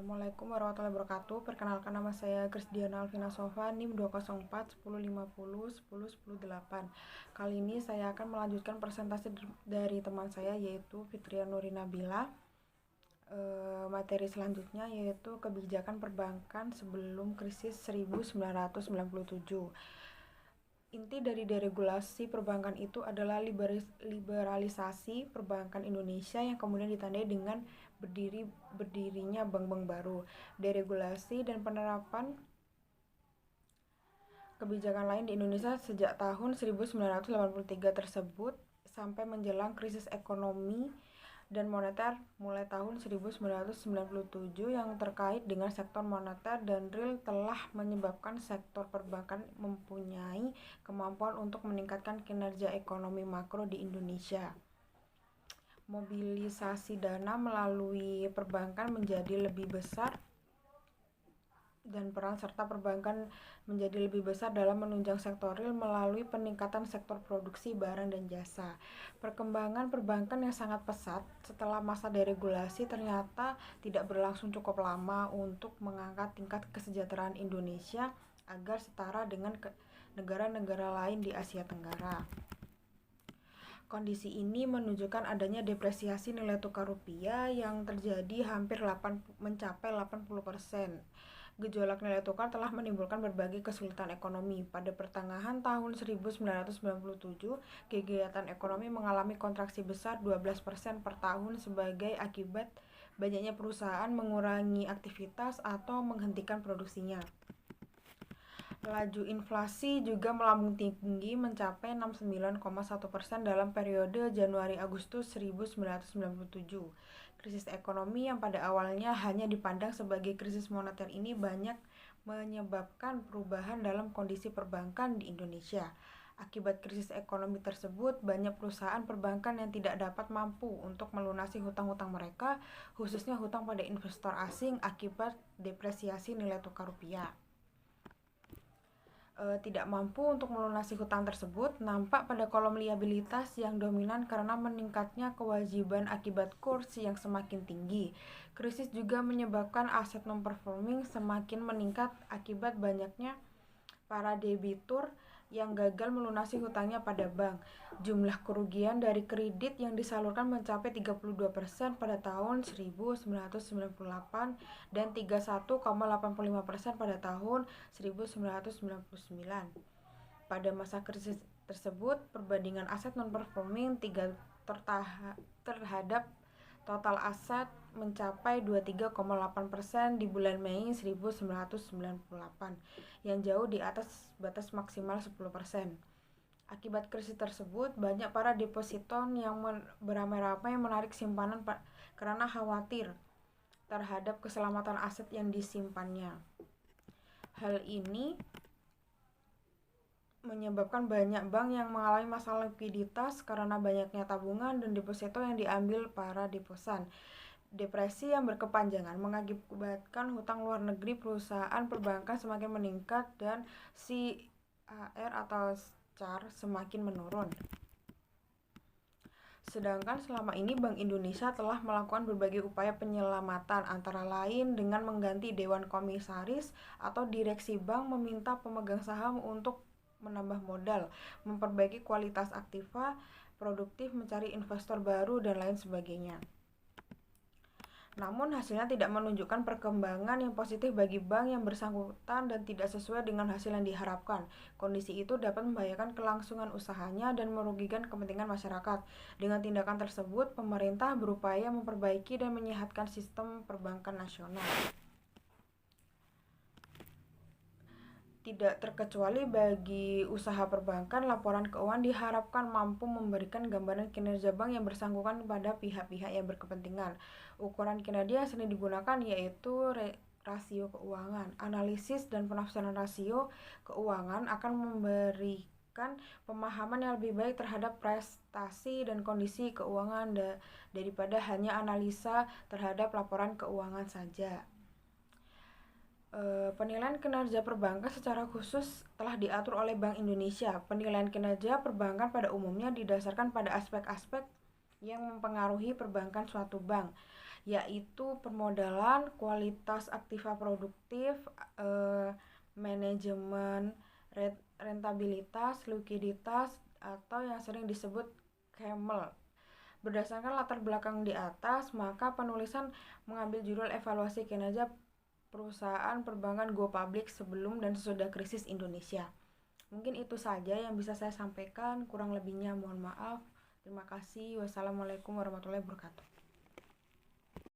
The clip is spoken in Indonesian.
Assalamualaikum warahmatullahi wabarakatuh. Perkenalkan, nama saya Krisdiana Alvina Sofa, NIM 204 1050 10 10 8. Kali ini saya akan melanjutkan presentasi dari teman saya, yaitu Fitria Nuri Nabila. Materi selanjutnya yaitu kebijakan perbankan sebelum krisis 1997. Inti dari deregulasi perbankan itu adalah liberalisasi perbankan Indonesia yang kemudian ditandai dengan berdirinya bank-bank baru. Deregulasi dan penerapan kebijakan lain di Indonesia sejak tahun 1983 tersebut sampai menjelang krisis ekonomi dan moneter mulai tahun 1997 yang terkait dengan sektor moneter dan real telah menyebabkan sektor perbankan mempunyai kemampuan untuk meningkatkan kinerja ekonomi makro di Indonesia. Mobilisasi dana melalui perbankan menjadi lebih besar dan peran serta perbankan menjadi lebih besar dalam menunjang sektor real melalui peningkatan sektor produksi barang dan jasa. Perkembangan perbankan yang sangat pesat setelah masa deregulasi ternyata tidak berlangsung cukup lama untuk mengangkat tingkat kesejahteraan Indonesia agar setara dengan negara-negara lain di Asia Tenggara. Kondisi ini menunjukkan adanya depresiasi nilai tukar rupiah yang terjadi mencapai 80%. Gejolak nilai tukar telah menimbulkan berbagai kesulitan ekonomi. Pada pertengahan tahun 1997, kegiatan ekonomi mengalami kontraksi besar 12% per tahun sebagai akibat banyaknya perusahaan mengurangi aktivitas atau menghentikan produksinya. Laju inflasi juga melambung tinggi mencapai 69,1% dalam periode Januari-Agustus 1997. Krisis ekonomi yang pada awalnya hanya dipandang sebagai krisis moneter ini banyak menyebabkan perubahan dalam kondisi perbankan di Indonesia. Akibat krisis ekonomi tersebut, banyak perusahaan perbankan yang tidak dapat mampu untuk melunasi hutang-hutang mereka, khususnya hutang pada investor asing akibat depresiasi nilai tukar rupiah. Tidak mampu untuk melunasi hutang tersebut nampak pada kolom liabilitas yang dominan karena meningkatnya kewajiban akibat kurs yang semakin tinggi. Krisis juga menyebabkan aset non-performing semakin meningkat akibat banyaknya para debitur yang gagal melunasi hutangnya pada bank. Jumlah kerugian dari kredit yang disalurkan mencapai 32% pada tahun 1998 dan 31,85% pada tahun 1999. Pada masa krisis tersebut, perbandingan aset non-performing terhadap total aset mencapai 23,8% di bulan Mei 1998, yang jauh di atas batas maksimal 10%. Akibat krisis tersebut, banyak para depositor yang beramai-ramai menarik simpanan karena khawatir terhadap keselamatan aset yang disimpannya. Hal ini menyebabkan banyak bank yang mengalami masalah likuiditas karena banyaknya tabungan dan deposito yang diambil para deposan. Depresi yang berkepanjangan mengakibatkan hutang luar negeri perusahaan perbankan semakin meningkat dan CAR atau CAR semakin menurun. Sedangkan selama ini Bank Indonesia telah melakukan berbagai upaya penyelamatan, antara lain dengan mengganti Dewan Komisaris atau Direksi Bank, meminta pemegang saham untuk menambah modal, memperbaiki kualitas aktiva produktif, mencari investor baru, dan lain sebagainya. Namun hasilnya tidak menunjukkan perkembangan yang positif bagi bank yang bersangkutan dan tidak sesuai dengan hasil yang diharapkan. Kondisi itu dapat membahayakan kelangsungan usahanya dan merugikan kepentingan masyarakat. Dengan tindakan tersebut, pemerintah berupaya memperbaiki dan menyehatkan sistem perbankan nasional. Tidak terkecuali bagi usaha perbankan, laporan keuangan diharapkan mampu memberikan gambaran kinerja bank yang bersangkutan pada pihak-pihak yang berkepentingan. Ukuran kinerja yang sering digunakan yaitu rasio keuangan. Analisis dan penafsiran rasio keuangan akan memberikan pemahaman yang lebih baik terhadap prestasi dan kondisi keuangan daripada hanya analisa terhadap laporan keuangan saja. Penilaian kinerja perbankan secara khusus telah diatur oleh Bank Indonesia. Penilaian kinerja perbankan pada umumnya didasarkan pada aspek-aspek yang mempengaruhi perbankan suatu bank. yaitu permodalan, kualitas aktiva produktif, manajemen, rentabilitas, likuiditas, atau yang sering disebut KEML. Berdasarkan latar belakang di atas, maka penulisan mengambil judul evaluasi kinerja perusahaan perbankan go public sebelum dan sesudah krisis Indonesia. Mungkin itu saja yang bisa saya sampaikan, kurang lebihnya mohon maaf. Terima kasih. Wassalamualaikum warahmatullahi wabarakatuh.